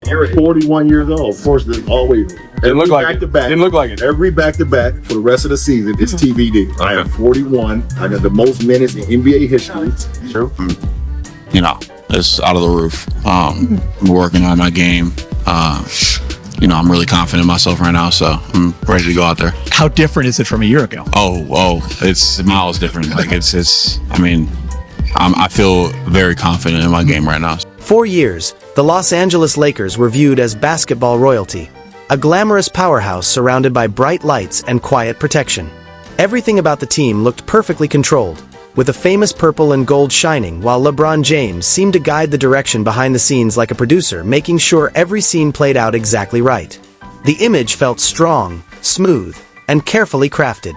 You're 41 years old. Of course, there's always Didn't look like it. Didn't look like it. Every back-to-back for the rest of the season is TBD. I am 41. I got the most minutes in NBA history. True. You know, it's out of the roof. Working on my game. You know, I'm really confident in myself right now, so I'm ready to go out there. How different is it from a year ago? It's miles different. Like I feel very confident in my game right now. For years, the Los Angeles Lakers were viewed as basketball royalty, a glamorous powerhouse surrounded by bright lights and quiet protection. Everything about the team looked perfectly controlled, with the famous purple and gold shining, while LeBron James seemed to guide the direction behind the scenes like a producer, making sure every scene played out exactly right. The image felt strong, smooth, and carefully crafted.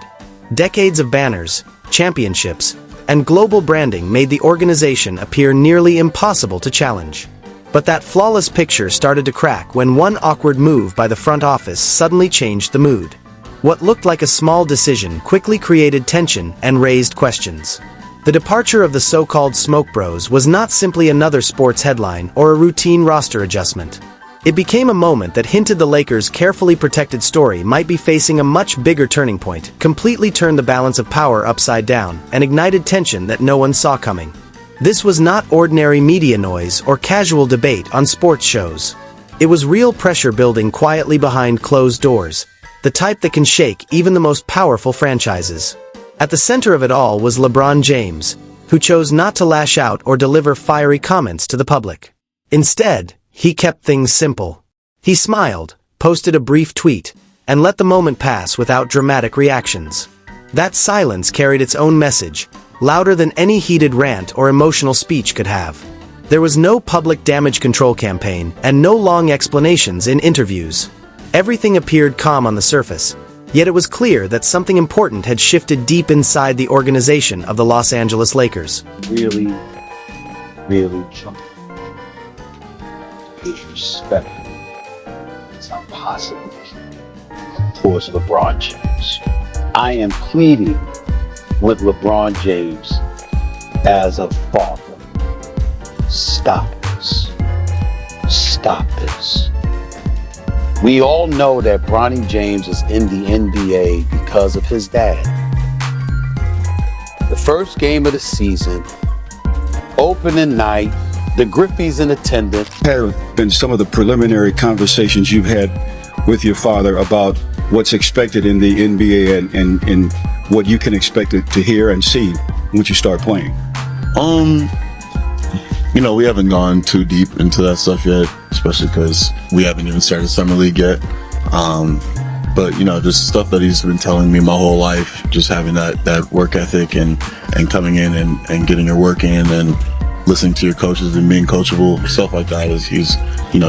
Decades of banners, championships, and global branding made the organization appear nearly impossible to challenge. But that flawless picture started to crack when one awkward move by the front office suddenly changed the mood. What looked like a small decision quickly created tension and raised questions. The departure of the so-called Smoke Bros was not simply another sports headline or a routine roster adjustment. It became a moment that hinted the Lakers' carefully protected story might be facing a much bigger turning point, completely turned the balance of power upside down, and ignited tension that no one saw coming. This was not ordinary media noise or casual debate on sports shows. It was real pressure building quietly behind closed doors, the type that can shake even the most powerful franchises. At the center of it all was LeBron James, who chose not to lash out or deliver fiery comments to the public. Instead, he kept things simple. He smiled, posted a brief tweet, and let the moment pass without dramatic reactions. That silence carried its own message, louder than any heated rant or emotional speech could have. There was no public damage control campaign and no long explanations in interviews. Everything appeared calm on the surface, yet it was clear that something important had shifted deep inside the organization of the Los Angeles Lakers. Really disrespectful. It's impossible towards LeBron James. I am pleading with LeBron James as a father. Stop this. Stop this. We all know that Bronny James is in the NBA because of his dad. The first game of the season, opening night, the Griffies in attendance. Have been some of the preliminary conversations you've had with your father about what's expected in the NBA and what you can expect to hear and see once you start playing? You know, we haven't gone too deep into that stuff yet, especially because we haven't even started summer league yet. But you know, just stuff that he's been telling me my whole life, just having that work ethic and coming in and getting your work in and listening to your coaches and being coachable, stuff like that he's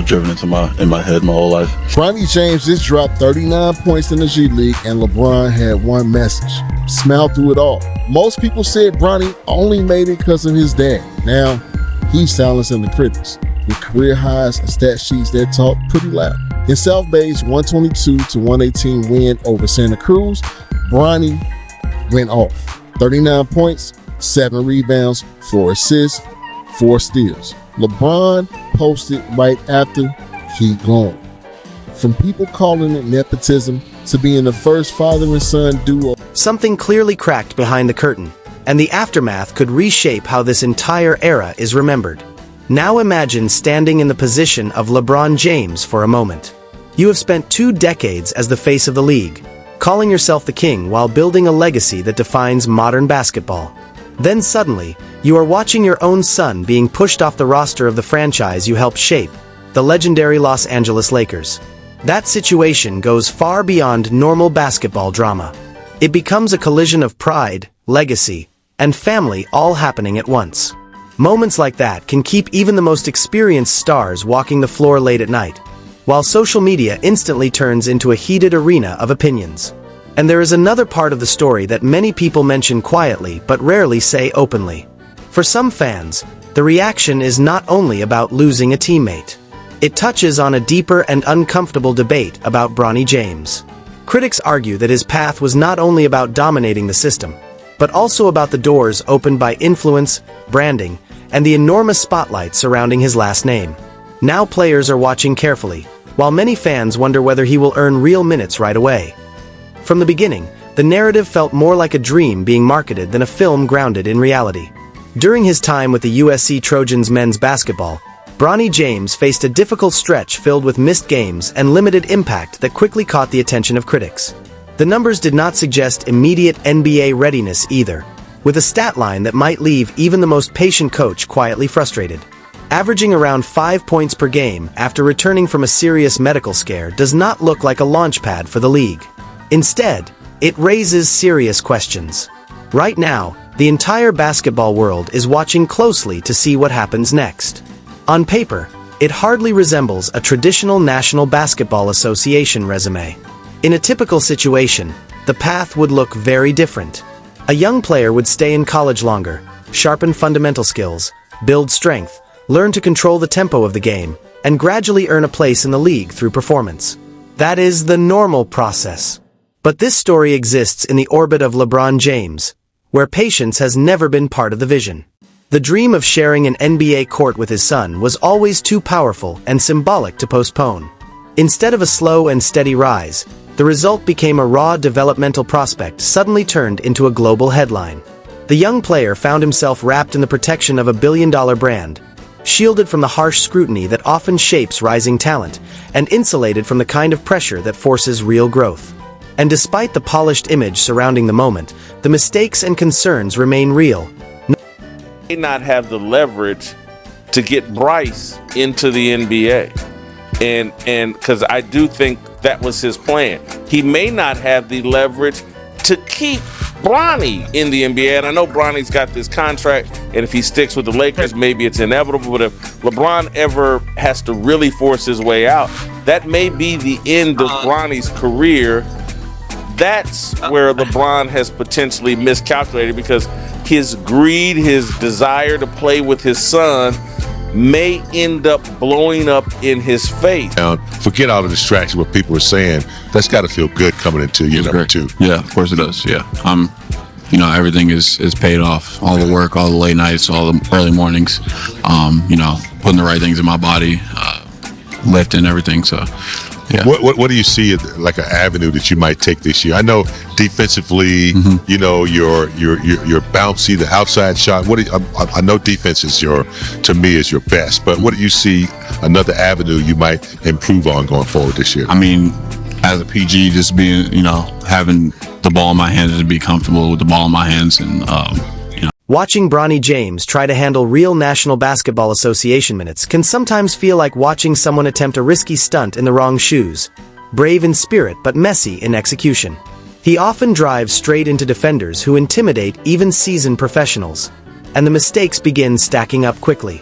driven into my head my whole life. Bronny James just dropped 39 points in the G League, and LeBron had one message: smile through it all. Most people said Bronny only made it because of his dad. Now he's silencing the critics with career highs and stat sheets that talk pretty loud. In South Bay's 122-118 win over Santa Cruz, Bronny went off. 39 points, 7 rebounds, 4 assists, 4 steals. LeBron posted right after, keep going. From people calling it nepotism to being the first father and son duo. Something clearly cracked behind the curtain, and the aftermath could reshape how this entire era is remembered. Now imagine standing in the position of LeBron James for a moment. You have spent 2 decades as the face of the league, calling yourself the king while building a legacy that defines modern basketball. Then suddenly, you are watching your own son being pushed off the roster of the franchise you helped shape, the legendary Los Angeles Lakers. That situation goes far beyond normal basketball drama. It becomes a collision of pride, legacy, and family all happening at once. Moments like that can keep even the most experienced stars walking the floor late at night, while social media instantly turns into a heated arena of opinions. And there is another part of the story that many people mention quietly but rarely say openly. For some fans, the reaction is not only about losing a teammate. It touches on a deeper and uncomfortable debate about Bronny James. Critics argue that his path was not only about dominating the system, but also about the doors opened by influence, branding, and the enormous spotlight surrounding his last name. Now players are watching carefully, while many fans wonder whether he will earn real minutes right away. From the beginning, the narrative felt more like a dream being marketed than a film grounded in reality. During his time with the USC Trojans men's basketball, Bronny James faced a difficult stretch filled with missed games and limited impact that quickly caught the attention of critics. The numbers did not suggest immediate NBA readiness either, with a stat line that might leave even the most patient coach quietly frustrated. Averaging around 5 points per game after returning from a serious medical scare does not look like a launchpad for the league. Instead, it raises serious questions. Right now, the entire basketball world is watching closely to see what happens next. On paper, it hardly resembles a traditional National Basketball Association resume. In a typical situation, the path would look very different. A young player would stay in college longer, sharpen fundamental skills, build strength, learn to control the tempo of the game, and gradually earn a place in the league through performance. That is the normal process. But this story exists in the orbit of LeBron James, where patience has never been part of the vision. The dream of sharing an NBA court with his son was always too powerful and symbolic to postpone. Instead of a slow and steady rise, the result became a raw developmental prospect suddenly turned into a global headline. The young player found himself wrapped in the protection of a billion-dollar brand, shielded from the harsh scrutiny that often shapes rising talent, and insulated from the kind of pressure that forces real growth. And despite the polished image surrounding the moment, the mistakes and concerns remain real. May not have the leverage to get Bryce into the NBA. And because I do think that was his plan. He may not have the leverage to keep Bronny in the NBA. And I know Bronny's got this contract, and if he sticks with the Lakers, maybe it's inevitable. But if LeBron ever has to really force his way out, that may be the end of Bronny's career. That's where LeBron has potentially miscalculated, because his greed, his desire to play with his son may end up blowing up in his face. Forget all the distractions, what people are saying. That's got to feel good coming into year number 2. Yeah, of course it does. Yeah. Everything is paid off. All the work, all the late nights, all the early mornings, putting the right things in my body, lifting, everything. So, yeah. What do you see as like an avenue that you might take this year? I know defensively, your bouncy, the outside shot. I know defense is to me is your best, but what do you see another avenue you might improve on going forward this year? I mean, as a PG, just being, having the ball in my hands and be comfortable with the ball in my hands, and Watching Bronny James try to handle real National Basketball Association minutes can sometimes feel like watching someone attempt a risky stunt in the wrong shoes. Brave in spirit but messy in execution. He often drives straight into defenders who intimidate even seasoned professionals, and the mistakes begin stacking up quickly.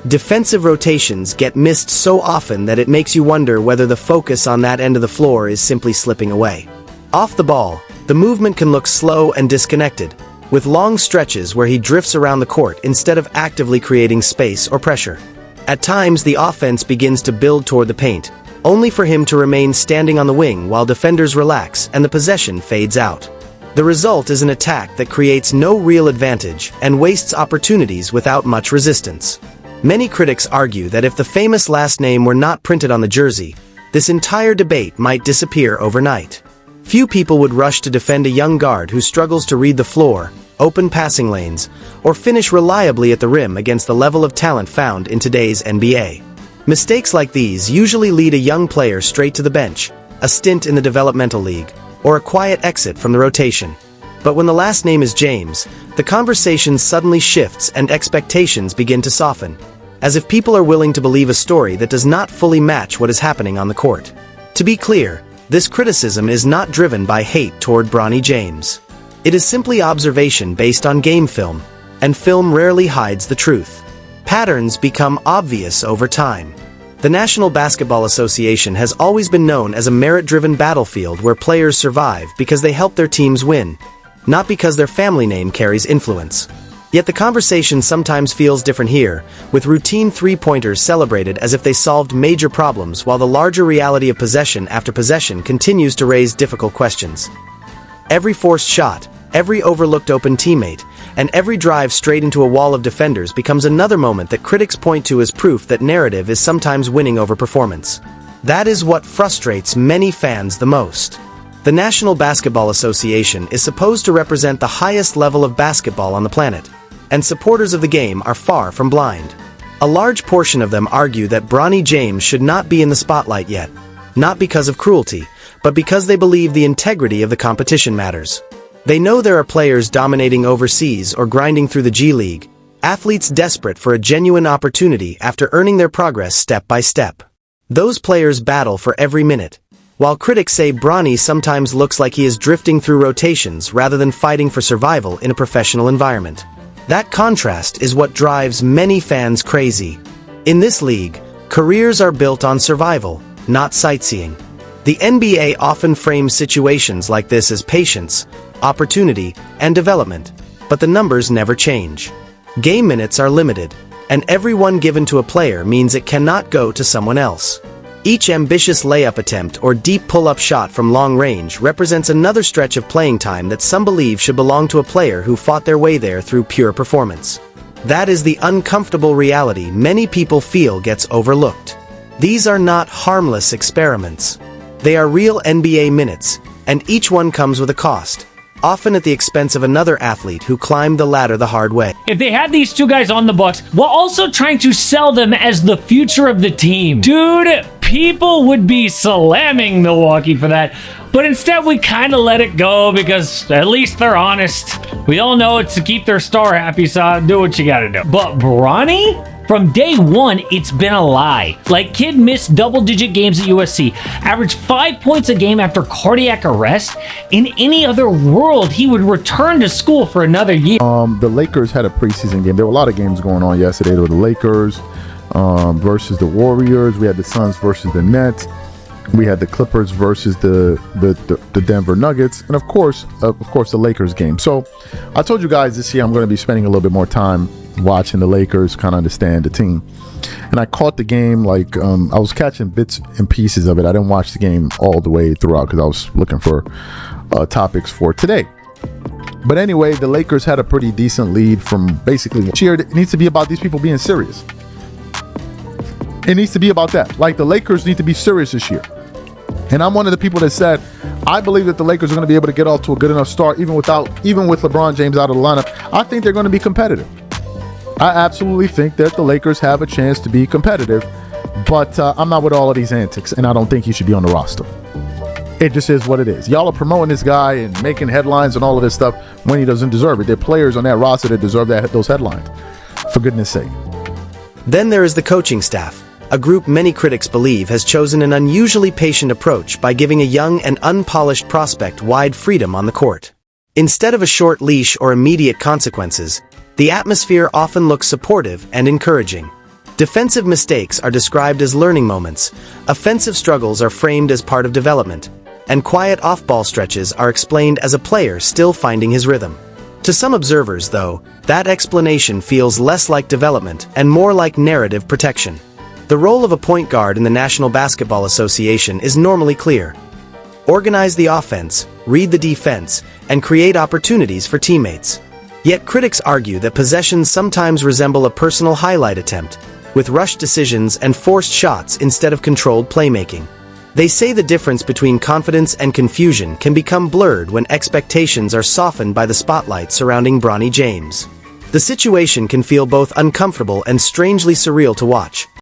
Defensive rotations get missed so often that it makes you wonder whether the focus on that end of the floor is simply slipping away. Off the ball, the movement can look slow and disconnected, with long stretches where he drifts around the court instead of actively creating space or pressure. At times, the offense begins to build toward the paint, only for him to remain standing on the wing while defenders relax and the possession fades out. The result is an attack that creates no real advantage and wastes opportunities without much resistance. Many critics argue that if the famous last name were not printed on the jersey, this entire debate might disappear overnight. Few people would rush to defend a young guard who struggles to read the floor, open passing lanes, or finish reliably at the rim against the level of talent found in today's NBA. Mistakes like these usually lead a young player straight to the bench, a stint in the developmental league, or a quiet exit from the rotation. But when the last name is James, the conversation suddenly shifts and expectations begin to soften, as if people are willing to believe a story that does not fully match what is happening on the court. To be clear, this criticism is not driven by hate toward Bronny James. It is simply observation based on game film, and film rarely hides the truth. Patterns become obvious over time. The National Basketball Association has always been known as a merit-driven battlefield where players survive because they help their teams win, not because their family name carries influence. Yet the conversation sometimes feels different here, with routine three-pointers celebrated as if they solved major problems while the larger reality of possession after possession continues to raise difficult questions. Every forced shot, every overlooked open teammate, and every drive straight into a wall of defenders becomes another moment that critics point to as proof that narrative is sometimes winning over performance. That is what frustrates many fans the most. The National Basketball Association is supposed to represent the highest level of basketball on the planet, and supporters of the game are far from blind. A large portion of them argue that Bronny James should not be in the spotlight yet, not because of cruelty, but because they believe the integrity of the competition matters. They know there are players dominating overseas or grinding through the G League, athletes desperate for a genuine opportunity after earning their progress step by step. Those players battle for every minute, while critics say Bronny sometimes looks like he is drifting through rotations rather than fighting for survival in a professional environment. That contrast is what drives many fans crazy. In this league, careers are built on survival, not sightseeing. The NBA often frames situations like this as patience, opportunity, and development, but the numbers never change. Game minutes are limited, and every one given to a player means it cannot go to someone else. Each ambitious layup attempt or deep pull-up shot from long range represents another stretch of playing time that some believe should belong to a player who fought their way there through pure performance. That is the uncomfortable reality many people feel gets overlooked. These are not harmless experiments. They are real NBA minutes, and each one comes with a cost, often at the expense of another athlete who climbed the ladder the hard way. If they had these two guys on the Bucks while also trying to sell them as the future of the team, dude, people would be slamming Milwaukee for that. But instead, we kind of let it go because at least they're honest. We all know it's to keep their star happy, so do what you gotta do. But Bronny? From day one, it's been a lie. Like, kid missed double-digit games at USC, averaged 5 points a game after cardiac arrest. In any other world, he would return to school for another year. The Lakers had a preseason game. There were a lot of games going on yesterday. There were the Lakers versus the Warriors. We had the Suns versus the Nets. We had the Clippers versus the Denver Nuggets, and of course the Lakers game. So I told you guys this year I'm going to be spending a little bit more time watching the Lakers, kind of understand the team. And I caught the game, like I was catching bits and pieces of it. I didn't watch the game all the way throughout because I was looking for topics for today. But anyway, the Lakers had a pretty decent lead from basically cheer. It needs to be about these people being serious. It needs to be about that. Like, the Lakers need to be serious this year. And I'm one of the people that said, I believe that the Lakers are going to be able to get off to a good enough start, even with LeBron James out of the lineup. I think they're going to be competitive. I absolutely think that the Lakers have a chance to be competitive, but I'm not with all of these antics, and I don't think he should be on the roster. It just is what it is. Y'all are promoting this guy and making headlines and all of this stuff when he doesn't deserve it. There are players on that roster that deserve those headlines, for goodness sake. Then there is the coaching staff, a group many critics believe has chosen an unusually patient approach by giving a young and unpolished prospect wide freedom on the court. Instead of a short leash or immediate consequences, the atmosphere often looks supportive and encouraging. Defensive mistakes are described as learning moments, offensive struggles are framed as part of development, and quiet off-ball stretches are explained as a player still finding his rhythm. To some observers, though, that explanation feels less like development and more like narrative protection. The role of a point guard in the National Basketball Association is normally clear. Organize the offense, read the defense, and create opportunities for teammates. Yet critics argue that possessions sometimes resemble a personal highlight attempt, with rushed decisions and forced shots instead of controlled playmaking. They say the difference between confidence and confusion can become blurred when expectations are softened by the spotlight surrounding Bronny James. The situation can feel both uncomfortable and strangely surreal to watch.